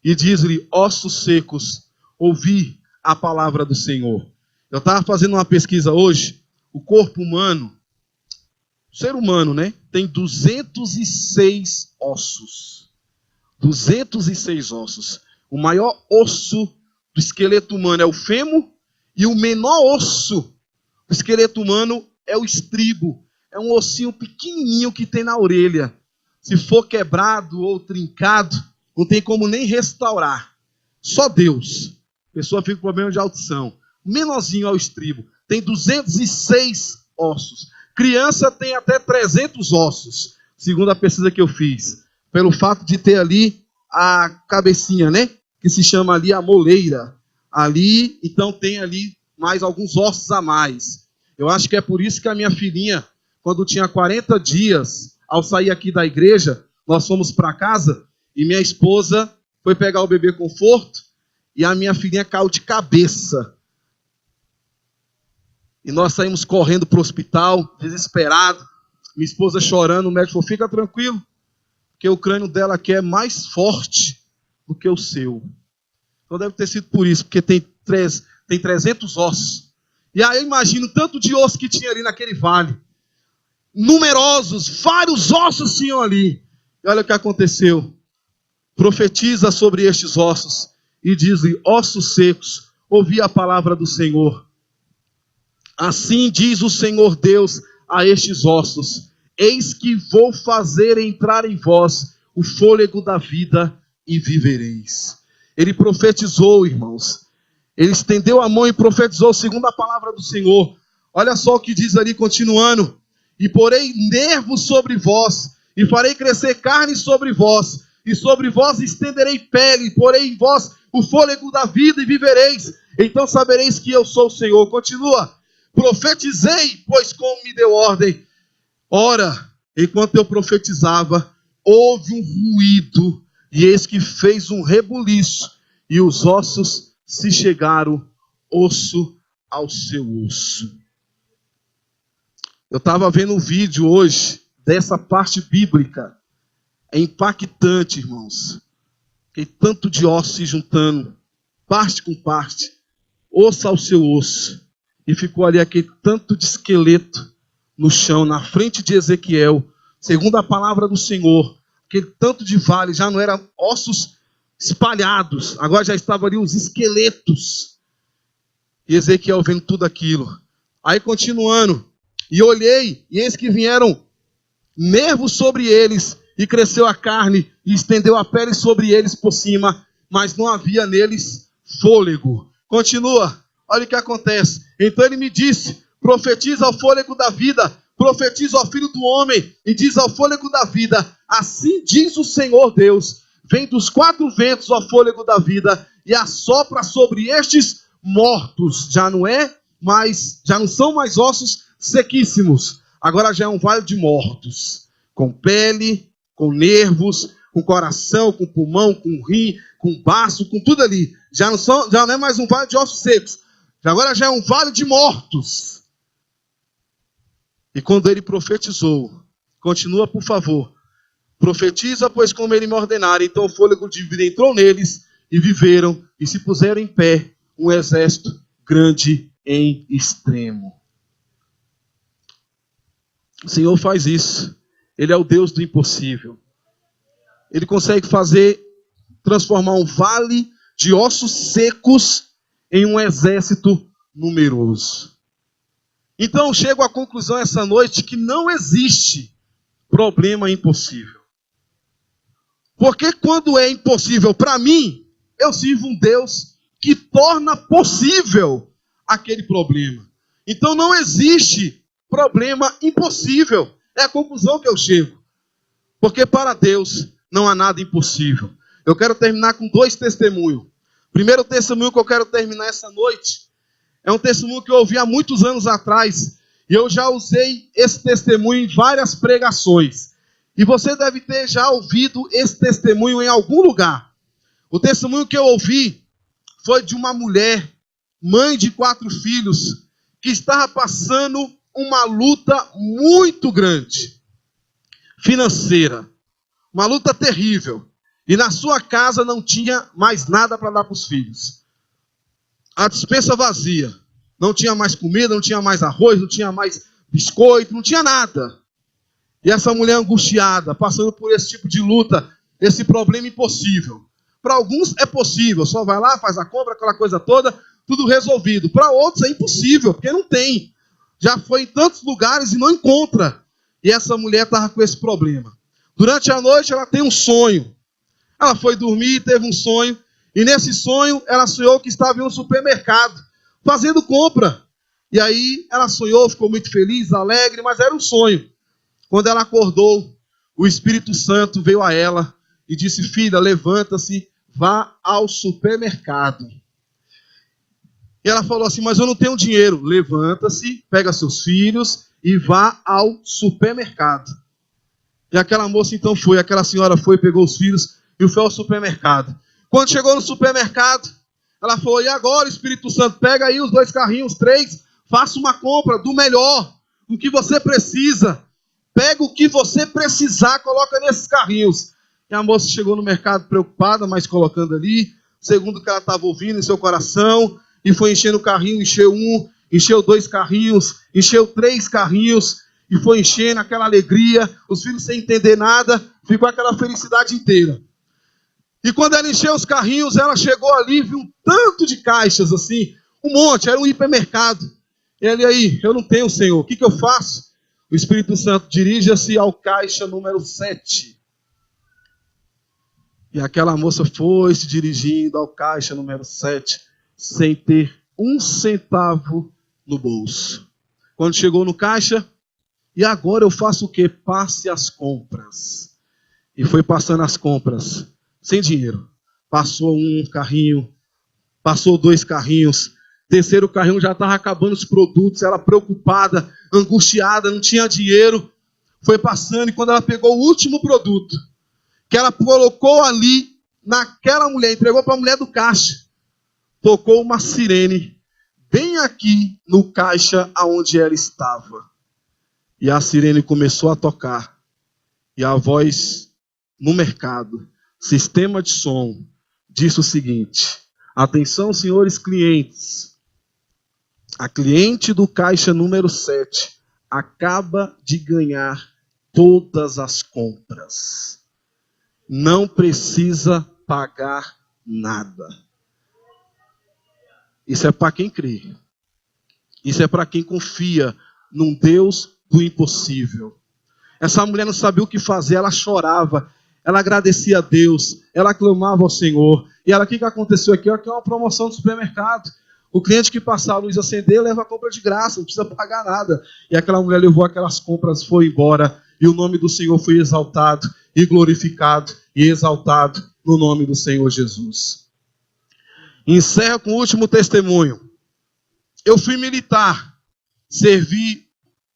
E diz-lhe, ossos secos, ouvi a palavra do Senhor. Eu estava fazendo uma pesquisa hoje. O corpo humano, o ser humano, né? Tem 206 ossos. 206 ossos. O maior osso do esqueleto humano é o fêmur. E o menor osso do esqueleto humano é o estribo. É um ossinho pequenininho que tem na orelha. Se for quebrado ou trincado, não tem como nem restaurar. Só Deus. A pessoa fica com problema de audição. Menorzinho ao estribo. Tem 206 ossos. Criança tem até 300 ossos, segundo a pesquisa que eu fiz. Pelo fato de ter ali a cabecinha, né? Que se chama ali a moleira. Ali, então tem ali mais alguns ossos a mais. Eu acho que é por isso que a minha filhinha, quando tinha 40 dias, ao sair aqui da igreja, nós fomos para casa e minha esposa foi pegar o bebê conforto e a minha filhinha caiu de cabeça. E nós saímos correndo para o hospital, desesperado. Minha esposa chorando, o médico falou, fica tranquilo, porque o crânio dela aqui é mais forte do que o seu. Então deve ter sido por isso, porque tem 300 ossos. E aí eu imagino tanto de osso que tinha ali naquele vale. Numerosos, vários ossos tinham ali. E olha o que aconteceu. Profetiza sobre estes ossos e diz-lhe, ossos secos, ouvi a palavra do Senhor. Assim diz o Senhor Deus a estes ossos, eis que vou fazer entrar em vós o fôlego da vida e vivereis. Ele profetizou, irmãos. Ele estendeu a mão e profetizou segundo a palavra do Senhor. Olha só o que diz ali, continuando. E porei nervos sobre vós, e farei crescer carne sobre vós, e sobre vós estenderei pele, e porei em vós o fôlego da vida e vivereis. Então sabereis que eu sou o Senhor. Continua. Profetizei, pois como me deu ordem. Ora, enquanto eu profetizava, houve um ruído, e eis que fez um rebuliço, e os ossos se chegaram, osso ao seu osso. Eu estava vendo um vídeo hoje, dessa parte bíblica. É impactante, irmãos. Tem tanto de osso se juntando, parte com parte, osso ao seu osso. E ficou ali aquele tanto de esqueleto no chão, na frente de Ezequiel, segundo a palavra do Senhor. Aquele tanto de vale, já não eram ossos espalhados, agora já estavam ali os esqueletos. E Ezequiel vendo tudo aquilo. Aí continuando, e olhei, e eis que vieram nervos sobre eles, e cresceu a carne, e estendeu a pele sobre eles por cima, mas não havia neles fôlego. Continua. Olha o que acontece. Então ele me disse, profetiza ao fôlego da vida, profetiza ao filho do homem, e diz ao fôlego da vida, assim diz o Senhor Deus, vem dos 4 ventos ao fôlego da vida, e assopra sobre estes mortos. Já não são mais ossos sequíssimos, agora já é um vale de mortos, com pele, com nervos, com coração, com pulmão, com rim, com baço, com tudo ali. Já não é mais um vale de ossos secos, agora já é um vale de mortos. E quando ele profetizou, continua por favor, profetiza, pois como ele me ordenara, então o fôlego de vida entrou neles, e viveram, e se puseram em pé, um exército grande em extremo. O Senhor faz isso. Ele é o Deus do impossível. Ele consegue transformar um vale de ossos secos em um exército numeroso. Então eu chego à conclusão essa noite que não existe problema impossível. Porque quando é impossível para mim, eu sirvo um Deus que torna possível aquele problema. Então não existe problema impossível. É a conclusão que eu chego. Porque para Deus não há nada impossível. Eu quero terminar com 2 testemunhos. Primeiro testemunho que eu quero terminar essa noite é um testemunho que eu ouvi há muitos anos atrás. E eu já usei esse testemunho em várias pregações. E você deve ter já ouvido esse testemunho em algum lugar. O testemunho que eu ouvi foi de uma mulher, mãe de 4 filhos, que estava passando uma luta muito grande, financeira. Uma luta terrível. E na sua casa não tinha mais nada para dar para os filhos. A despensa vazia. Não tinha mais comida, não tinha mais arroz, não tinha mais biscoito, não tinha nada. E essa mulher angustiada, passando por esse tipo de luta, esse problema impossível. Para alguns é possível, só vai lá, faz a compra, aquela coisa toda, tudo resolvido. Para outros é impossível, porque não tem. Já foi em tantos lugares e não encontra. E essa mulher estava com esse problema. Durante a noite ela tem um sonho. Ela foi dormir e teve um sonho. E nesse sonho ela sonhou que estava em um supermercado, fazendo compra. E aí ela sonhou, ficou muito feliz, alegre, mas era um sonho. Quando ela acordou, o Espírito Santo veio a ela e disse: filha, levanta-se, vá ao supermercado. E ela falou assim: mas eu não tenho dinheiro. Levanta-se, pega seus filhos e vá ao supermercado. E aquela moça então foi, aquela senhora foi, pegou os filhos e foi ao supermercado. Quando chegou no supermercado, ela falou: e agora, Espírito Santo, pega aí os 2 carrinhos, 3, faça uma compra do melhor, do que você precisa. Pega o que você precisar, coloca nesses carrinhos. E a moça chegou no mercado preocupada, mas colocando ali, segundo o que ela estava ouvindo em seu coração, e foi enchendo o carrinho, encheu 1, encheu 2 carrinhos, encheu 3 carrinhos, e foi enchendo aquela alegria, os filhos sem entender nada, ficou aquela felicidade inteira. E quando ela encheu os carrinhos, ela chegou ali, viu um tanto de caixas assim, um monte, era um hipermercado. E ela: e aí, eu não tenho, Senhor, o que eu faço? O Espírito Santo: dirija-se ao caixa número 7. E aquela moça foi se dirigindo ao caixa número 7, sem ter 1 centavo no bolso. Quando chegou no caixa: e agora eu faço o quê? Passe as compras. E foi passando as compras, sem dinheiro. Passou 1 carrinho, passou 2 carrinhos, terceiro carrinho já estava acabando os produtos, ela preocupada, angustiada, não tinha dinheiro. Foi passando, e quando ela pegou o último produto, que ela colocou ali naquela mulher, entregou para a mulher do caixa, tocou uma sirene bem aqui no caixa aonde ela estava. E a sirene começou a tocar. E a voz no mercado, sistema de som, disse o seguinte: atenção, senhores clientes. A cliente do caixa número 7 acaba de ganhar todas as compras. Não precisa pagar nada. Isso é para quem crê. Isso é para quem confia num Deus do impossível. Essa mulher não sabia o que fazer, ela chorava, ela agradecia a Deus, ela clamava ao Senhor. E ela: o que aconteceu aqui? Aqui é uma promoção do supermercado. O cliente que passar a luz acender leva a compra de graça, não precisa pagar nada. E aquela mulher levou aquelas compras, foi embora, e o nome do Senhor foi exaltado e glorificado e exaltado no nome do Senhor Jesus. Encerro com o último testemunho. Eu fui militar, servi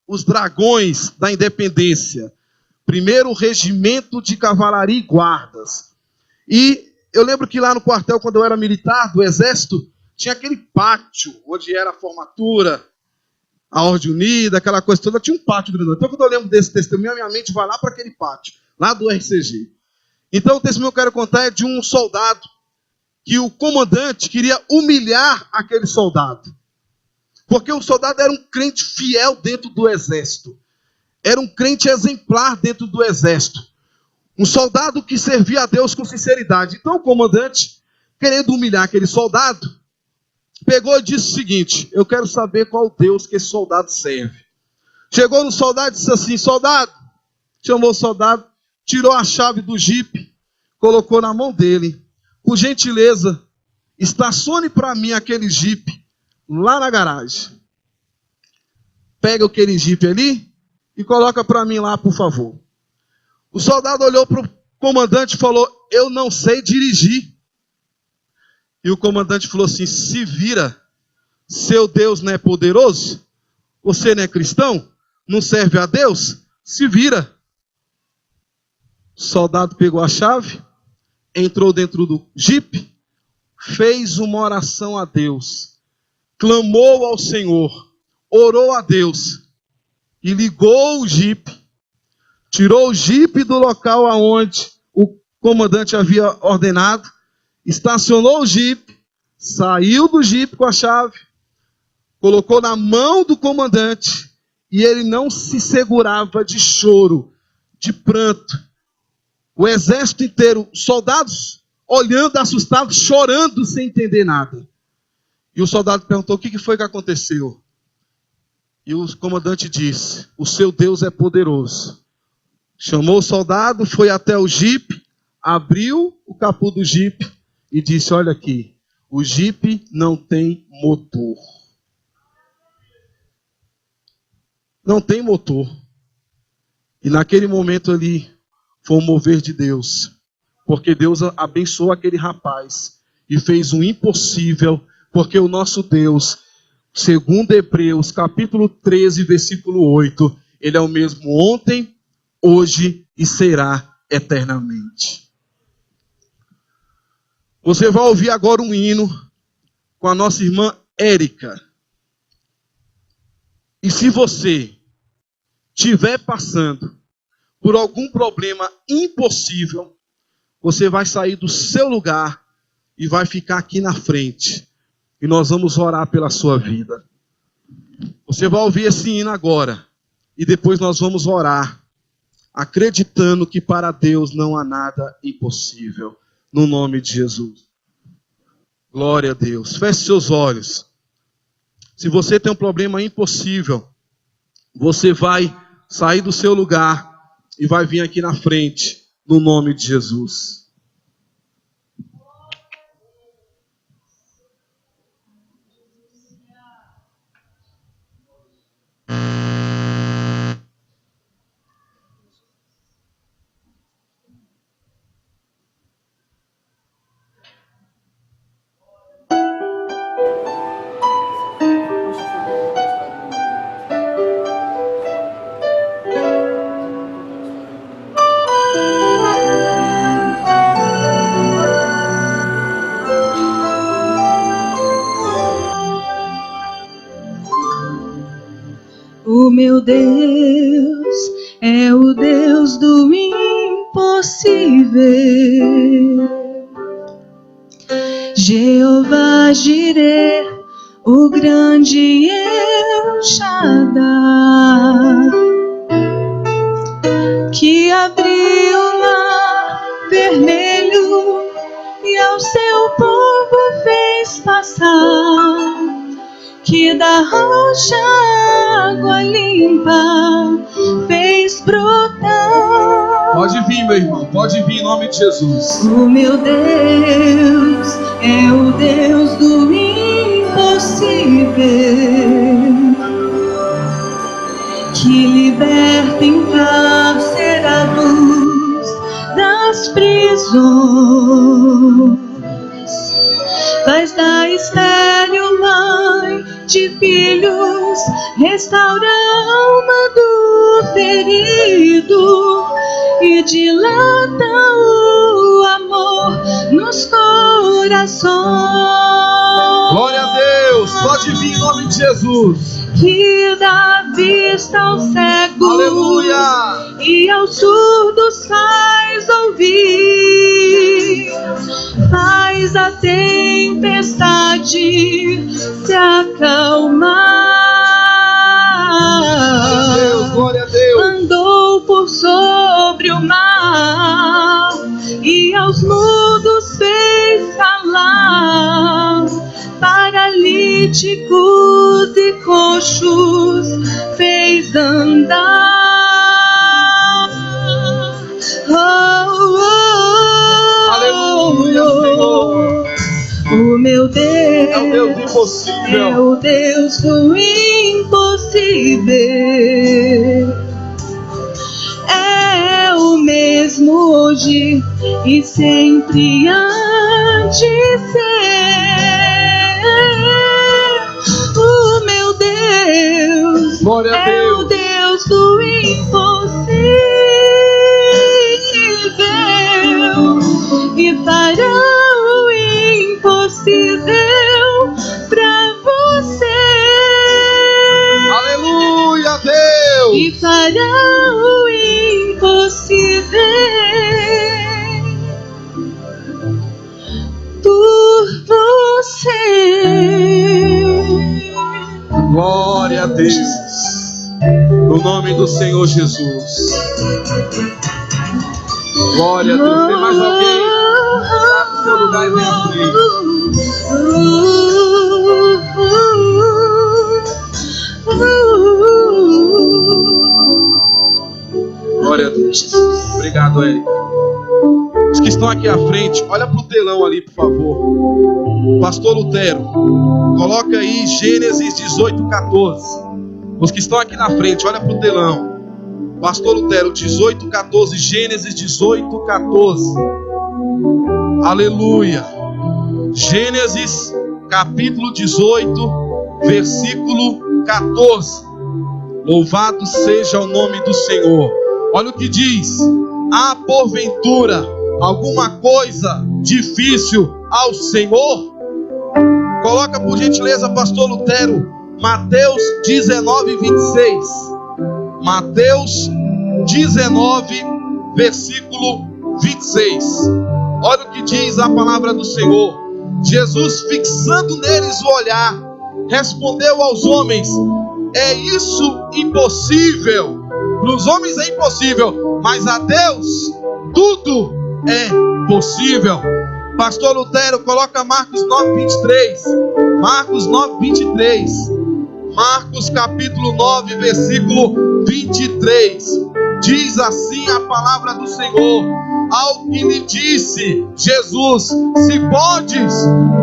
os Dragões da Independência, 1º Regimento de Cavalaria e Guardas. E eu lembro que lá no quartel, quando eu era militar do Exército, tinha aquele pátio onde era a formatura, a Ordem Unida, aquela coisa toda, tinha um pátio grande. Então, quando eu lembro desse testemunho, a minha mente vai lá para aquele pátio, lá do RCG. Então, o testemunho que eu quero contar é de um soldado, que o comandante queria humilhar aquele soldado. Porque o soldado era um crente fiel dentro do exército. Era um crente exemplar dentro do exército. Um soldado que servia a Deus com sinceridade. Então o comandante, querendo humilhar aquele soldado, pegou e disse o seguinte: eu quero saber qual Deus que esse soldado serve. Chegou no soldado e disse assim: soldado, chamou o soldado, tirou a chave do jipe, colocou na mão dele. Por gentileza, estacione para mim aquele jipe lá na garagem. pega aquele jipe ali e coloca para mim lá, por favor. O soldado olhou para o comandante e falou: eu não sei dirigir. E o comandante falou assim: se vira, seu Deus não é poderoso? Você não é cristão? Não serve a Deus? Se vira. O soldado pegou a chave, entrou dentro do jipe, fez uma oração a Deus, clamou ao Senhor, orou a Deus e ligou o jipe, tirou o jipe do local aonde o comandante havia ordenado, estacionou o jipe, saiu do jipe com a chave, colocou na mão do comandante e ele não se segurava de choro, de pranto. O exército inteiro, soldados olhando assustados, chorando sem entender nada. E o soldado perguntou: o que foi que aconteceu? E o comandante disse: o seu Deus é poderoso. Chamou o soldado, foi até o jipe, abriu o capô do jipe e disse: olha aqui, o jipe não tem motor. Não tem motor. E naquele momento ali, foi um mover de Deus. Porque Deus abençoou aquele rapaz e fez o impossível, porque o nosso Deus, segundo Hebreus, capítulo 13, versículo 8, Ele é o mesmo ontem, hoje e será eternamente. Você vai ouvir agora um hino com a nossa irmã Érica. E se você estiver passando por algum problema impossível, você vai sair do seu lugar e vai ficar aqui na frente. E nós vamos orar pela sua vida. Você vai ouvir esse hino agora. E depois nós vamos orar, acreditando que para Deus não há nada impossível. No nome de Jesus. Glória a Deus. Feche seus olhos. Se você tem um problema impossível, você vai sair do seu lugar e vai vir aqui na frente, no nome de Jesus. O meu Deus é o Deus do impossível. Jeová Jireh, o grande El Shaddai, que abriu o mar vermelho e ao seu povo fez passar, que da rocha água limpa fez brotar. Pode vir, meu irmão, pode vir em nome de Jesus. O meu Deus é o Deus do impossível, que liberta encarcerados das prisões, faz da estéril mãe de filhos, restaura a alma do ferido e dilata o amor nos corações. Glória a Deus, pode vir em nome de Jesus. Que dá vista aos cegos, Aleluia, e aos surdos faz ouvir, faz a tempestade se acalmar. Deus, glória a Deus. Andou por sobre o mar e aos mudos fez falar, paralíticos e coxos fez andar. Aleluia, Senhor. O meu Deus é o Deus impossível. é o Deus do impossível, impossível. É o mesmo hoje e sempre há de ser. O meu Deus Glória a é Deus. o Deus do impossível e fará o impossível pra você. Aleluia, Deus. E fará o impossível por você. Glória a Deus. No nome do Senhor Jesus. Glória a Deus. Tem mais alguém? Sai do seu lugar e vem à frente. Glória a Deus. Obrigado, Érica. Os que estão aqui à frente, olha para o telão ali, por favor. Pastor Lutero, coloca aí Gênesis 18:14. Os que estão aqui na frente, olha para o telão. Pastor Lutero, 18:14, Gênesis 18:14. Aleluia. Gênesis capítulo 18, versículo 14. Louvado seja o nome do Senhor. Olha o que diz: há porventura alguma coisa difícil ao Senhor? Coloca por gentileza, pastor Lutero, Mateus 19:26. Mateus 19, versículo 26. Olha o que diz a palavra do Senhor. Jesus, fixando neles o olhar, respondeu aos homens: é isso impossível? Para os homens é impossível, mas a Deus tudo é possível. Pastor Lutero, coloca Marcos 9:23. Marcos 9:23. Marcos capítulo 9, versículo 23. Diz assim a palavra do Senhor: ao que lhe disse Jesus: se podes,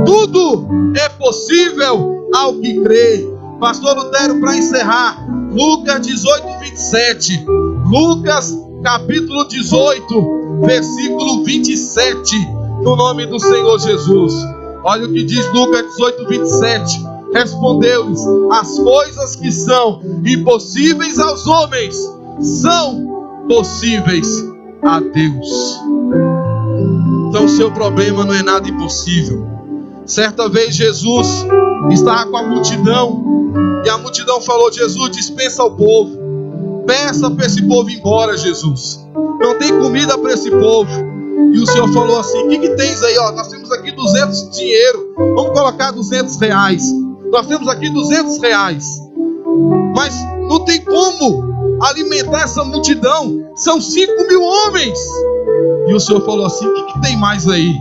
tudo é possível ao que crê. Pastor Lutero, para encerrar, Lucas 18:27. Lucas capítulo 18, versículo 27. No nome do Senhor Jesus. Olha o que diz Lucas 18:27. Respondeu-lhes: as coisas que são impossíveis aos homens são possíveis a Deus. Então o seu problema não é nada impossível. Certa vez Jesus estava com a multidão e a multidão falou: Jesus, dispensa ao povo, peça para esse povo ir embora, Jesus, não tem comida para esse povo. E o Senhor falou assim: o que tens aí? Nós temos aqui 200 dinheiro, vamos colocar 200 reais. Nós temos aqui 200 reais, mas não tem como alimentar essa multidão, são 5.000 homens. E o Senhor falou assim: o que tem mais aí?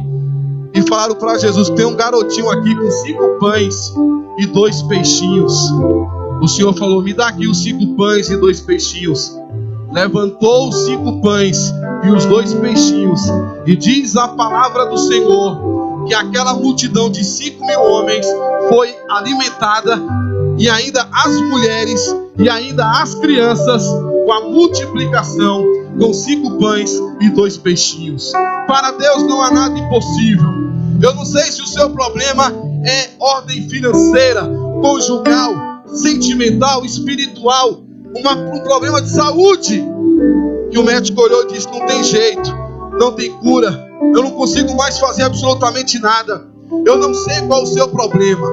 E falaram para Jesus: tem um garotinho aqui com 5 pães e 2 peixinhos. O Senhor falou: me dá aqui os 5 pães e 2 peixinhos. Levantou os 5 pães e os 2 peixinhos, e diz a palavra do Senhor que aquela multidão de 5.000 homens foi alimentada, e ainda as mulheres e ainda as crianças, com a multiplicação, com 5 pães e 2 peixinhos. Para Deus não há nada impossível. Eu não sei se o seu problema é ordem financeira, conjugal, sentimental, espiritual, um problema de saúde, que o médico olhou e disse: não tem jeito, não tem cura, eu não consigo mais fazer absolutamente nada. Eu não sei qual o seu problema,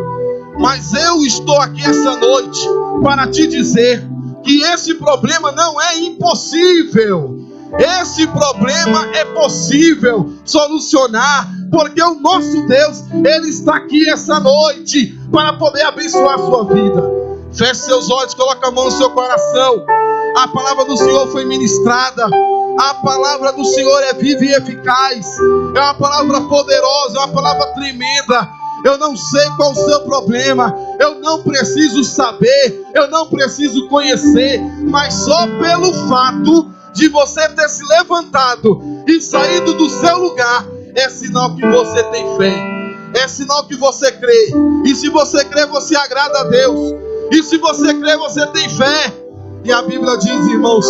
mas eu estou aqui essa noite para te dizer que esse problema não é impossível. Esse problema é possível solucionar, porque o nosso Deus, Ele está aqui essa noite para poder abençoar a sua vida. Feche seus olhos, coloque a mão no seu coração. A palavra do Senhor foi ministrada. A palavra do Senhor é viva e eficaz. É uma palavra poderosa, é uma palavra tremenda. Eu não sei qual o seu problema, eu não preciso saber, eu não preciso conhecer, mas só pelo fato de você ter se levantado e saído do seu lugar, é sinal que você tem fé, é sinal que você crê. E se você crê, você agrada a Deus. E se você crê, você tem fé. E a Bíblia diz, irmãos,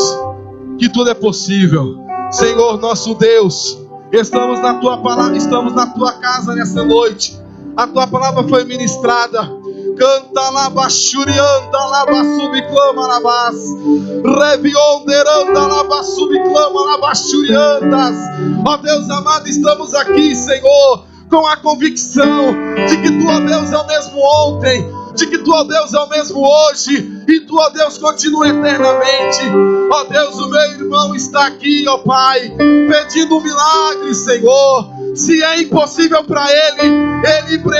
que tudo é possível. Senhor nosso Deus, estamos na tua palavra, estamos na tua casa nessa noite. A tua palavra foi ministrada. Canta lá, bachurianda lá, basubiclama lá, bas. Revionderanda lá, basubiclama lá, bachuriandas. Ó Deus amado, estamos aqui, Senhor, com a convicção de que tu, ó Deus, é o mesmo ontem, de que tu, ó Deus, é o mesmo hoje, e tu, ó Deus, continua eternamente. Ó Deus, o meu irmão está aqui, ó Pai, pedindo um milagre, Senhor. Se é impossível para ele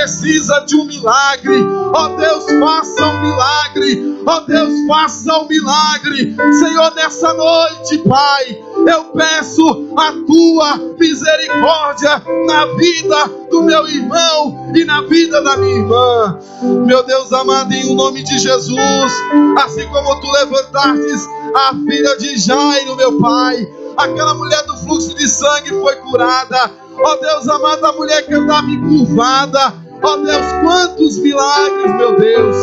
precisa de um milagre. Ó Deus, faça um milagre. Ó Deus, faça um milagre. Senhor, nessa noite, Pai, eu peço a tua misericórdia na vida do meu irmão e na vida da minha irmã. Meu Deus amado, em nome de Jesus, assim como tu levantastes a filha de Jairo, meu Pai, aquela mulher do fluxo de sangue foi curada. Ó Deus amado, a mulher que andava encurvada. Ó Deus, quantos milagres, meu Deus.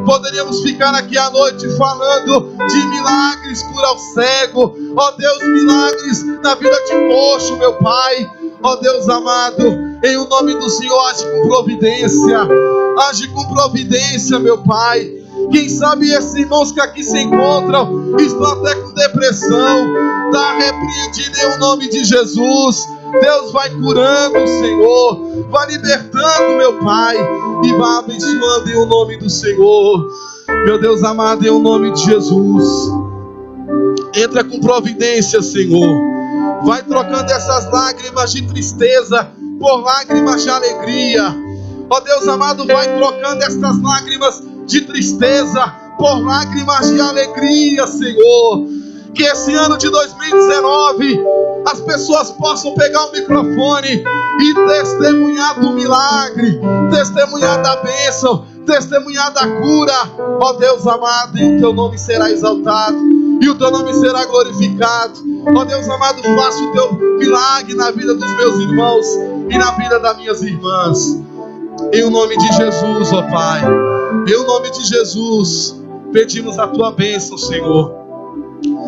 Poderíamos ficar aqui à noite falando de milagres, cura ao cego. Ó Deus, milagres na vida de coxo, meu Pai. Ó Deus amado, em o nome do Senhor, age com providência. Age com providência, meu Pai. Quem sabe esses irmãos que aqui se encontram estão até com depressão. Está repreendido em o nome de Jesus. Deus vai curando, Senhor, vai libertando, meu Pai, e vai abençoando em o nome do Senhor. Meu Deus amado, em o nome de Jesus, entra com providência, Senhor. Vai trocando essas lágrimas de tristeza por lágrimas de alegria. Ó Deus amado, vai trocando essas lágrimas de tristeza por lágrimas de alegria, Senhor. Que esse ano de 2019 as pessoas possam pegar o microfone e testemunhar do milagre, testemunhar da bênção, testemunhar da cura. Ó Deus amado, e o teu nome será exaltado, e o teu nome será glorificado. Ó Deus amado, faça o teu milagre na vida dos meus irmãos e na vida das minhas irmãs. Em o nome de Jesus, ó Pai, em o nome de Jesus, pedimos a tua bênção, Senhor,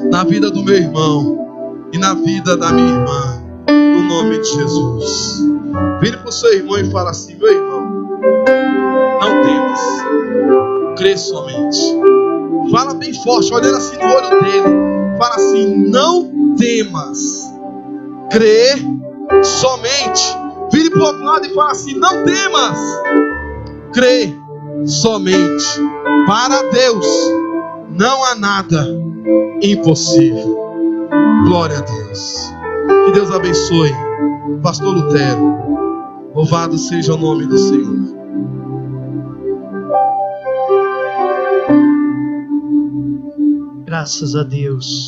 na vida do meu irmão e na vida da minha irmã, no nome de Jesus. Vire para o seu irmão e fala assim: meu irmão, não temas, crê somente. Fala bem forte, olhando assim no olho dele. Fala assim: não temas, crê somente. Vire para o outro lado e fala assim: não temas, crê somente. Para Deus não há nada impossível. Glória a Deus. Que Deus abençoe Pastor Lutero. Louvado seja o nome do Senhor. Graças a Deus.